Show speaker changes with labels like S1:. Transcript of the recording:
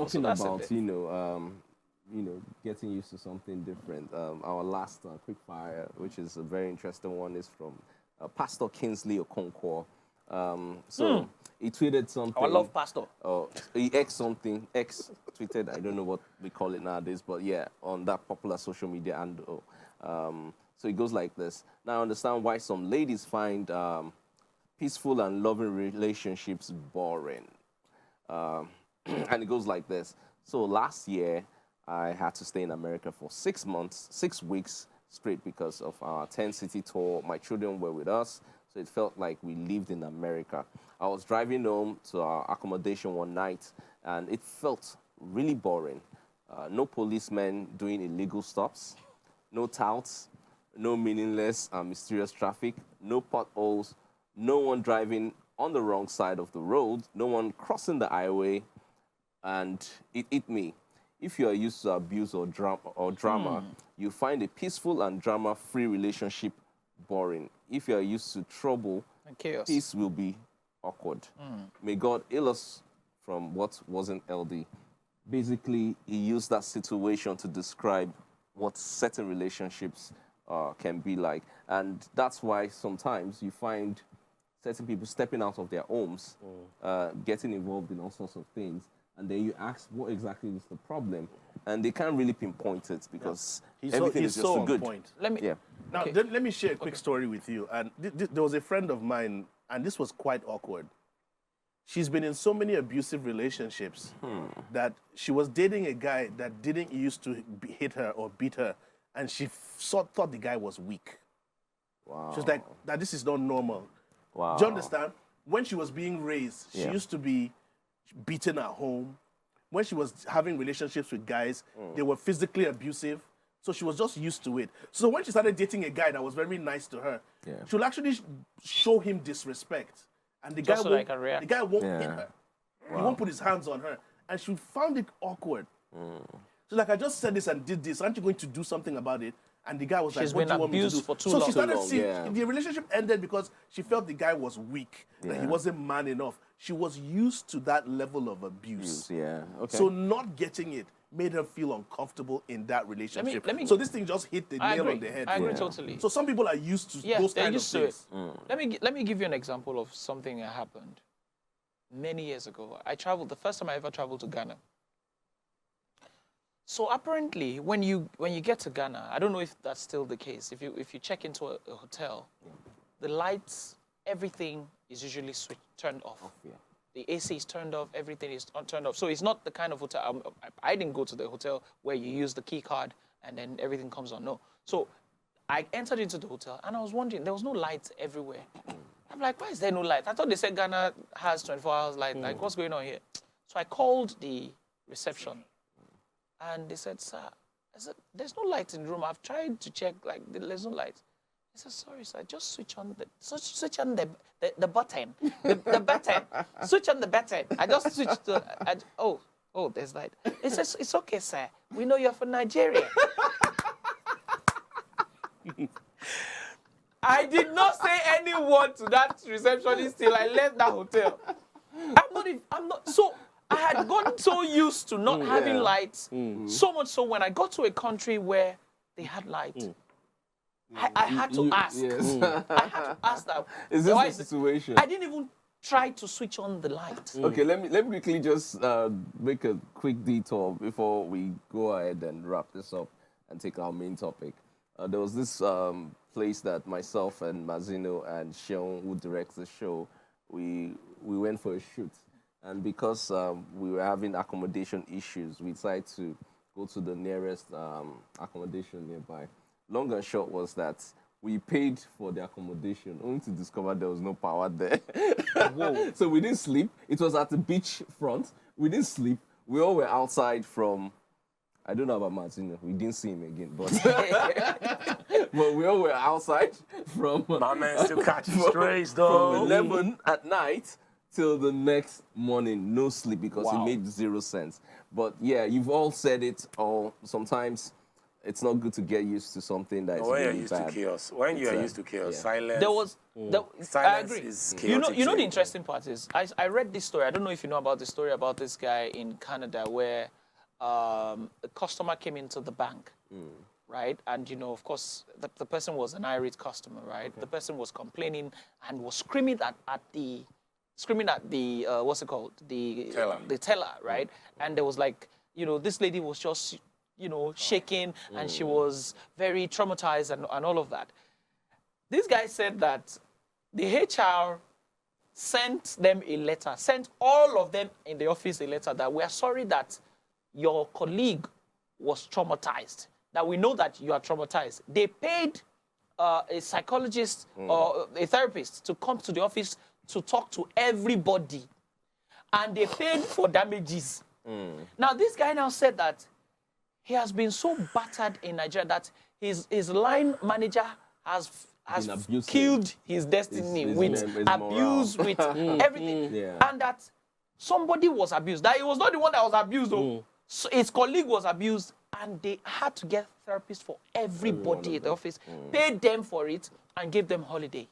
S1: talking about, getting used to something different. Our last quick fire, which is a very interesting one, is from Pastor Kingsley Okonkwo. He tweeted something.
S2: I love Pastor.
S1: He X tweeted, I don't know what we call it nowadays, but yeah, on that popular social media handle. So it goes like this. Now I understand why some ladies find peaceful and loving relationships boring. And it goes like this. So last year, I had to stay in America for 6 months, 6 weeks straight because of our 10-city tour. My children were with us, so it felt like we lived in America. I was driving home to our accommodation one night, and it felt really boring. No policemen doing illegal stops, no touts, no meaningless and mysterious traffic, no potholes, no one driving on the wrong side of the road, no one crossing the highway, and it hit me. If you are used to abuse or drama, you find a peaceful and drama-free relationship boring. If you are used to trouble,
S2: and chaos,
S1: peace will be awkward. May God heal us from what wasn't LD. Basically, he used that situation to describe what certain relationships can be like. And that's why sometimes you find certain people stepping out of their homes, getting involved in all sorts of things, and then you ask what exactly is the problem, and they can't really pinpoint it because everything is just so good.
S3: Point.
S2: Now,
S3: let me share a quick story with you. And there was a friend of mine, and this was quite awkward. She's been in so many abusive relationships that she was dating a guy that didn't used to hit her or beat her, and she thought the guy was weak.
S1: Wow.
S3: She was like, that this is not normal.
S1: Wow.
S3: Do you understand? When she was being raised, she used to be beaten at home. When she was having relationships with guys, they were physically abusive. So she was just used to it. So when she started dating a guy that was very nice to her, she would actually show him disrespect. And the guy won't hit her. Wow. He won't put his hands on her. And she found it awkward. So like, I just said this and did this. Aren't you going to do something about it? And the guy was like, what do you want me to do?
S2: For too long.
S3: So she started seeing, the relationship ended because she felt the guy was weak, that he wasn't man enough. She was used to that level of abuse. So not getting it made her feel uncomfortable in that relationship. So this thing just hit the nail on the head.
S2: I agree totally.
S3: So some people are used to those kind of things.
S2: Let me give you an example of something that happened many years ago. The first time I ever traveled to Ghana. So apparently, when you get to Ghana, I don't know if that's still the case. If you check into a hotel, the lights, everything is usually turned off. The AC is turned off. Everything is turned off. So it's not the kind of hotel. I didn't go to the hotel where you use the key card and then everything comes on. No. So I entered into the hotel and I was wondering, there was no lights everywhere. I'm like, why is there no light? I thought they said Ghana has 24 hours light. Like, what's going on here? So I called the reception. And they said, sir, I said, there's no light in the room. I've tried to check, like, there's no light. He said, sorry, sir, just switch on the button. The button. Switch on the button. I just switched to, there's light. He says, it's okay, sir. We know you're from Nigeria. I did not say any word to that receptionist till I left that hotel. I had gotten so used to not having lights, so much so when I got to a country where they had light, I had to ask. I had to ask that.
S1: Is this the situation?
S2: I didn't even try to switch on the light.
S1: Okay, let me quickly just make a quick detour before we go ahead and wrap this up and take our main topic. There was this place that myself and Mazino and Sean, who directs the show, we went for a shoot. And because we were having accommodation issues, we decided to go to the nearest accommodation nearby. Long and short was that we paid for the accommodation, only to discover there was no power there. Whoa. So we didn't sleep. It was at the beach front. We didn't sleep. We all were outside from, I don't know about Martino. We didn't see him again, but but we all were outside from...
S4: My man still catching strays, though.
S1: From 11 at night till the next morning, no sleep because it made 0 sense. But yeah, you've all said it, or sometimes it's not good to get used to something that is
S4: When you're
S1: really
S4: used
S1: bad.
S4: to chaos, when you are
S1: It's,
S4: used to chaos,
S1: yeah.
S4: silence.
S2: There was, I
S4: Silence
S2: agree.
S4: is
S2: You know,
S4: chaotic
S2: the
S4: too.
S2: interesting part is, I read this story. I don't know if you know about the story about this guy in Canada where a customer came into the bank, right? And, you know, of course, the person was an irate customer, right? Okay. The person was complaining and was screaming at the what's it called? The teller, right? And there was like, you know, this lady was just, you know, shaking and she was very traumatized and all of that. This guy said that the HR sent them a letter, sent all of them in the office a letter that we are sorry that your colleague was traumatized, that we know that you are traumatized. They paid a psychologist or a therapist to come to the office to talk to everybody, and they paid for damages. Now, this guy now said that he has been so battered in Nigeria that his line manager has killed his destiny with abuse, with everything, and that somebody was abused. That he was not the one that was abused, though. So his colleague was abused, and they had to get therapists for everybody in the office, paid them for it, and gave them holiday.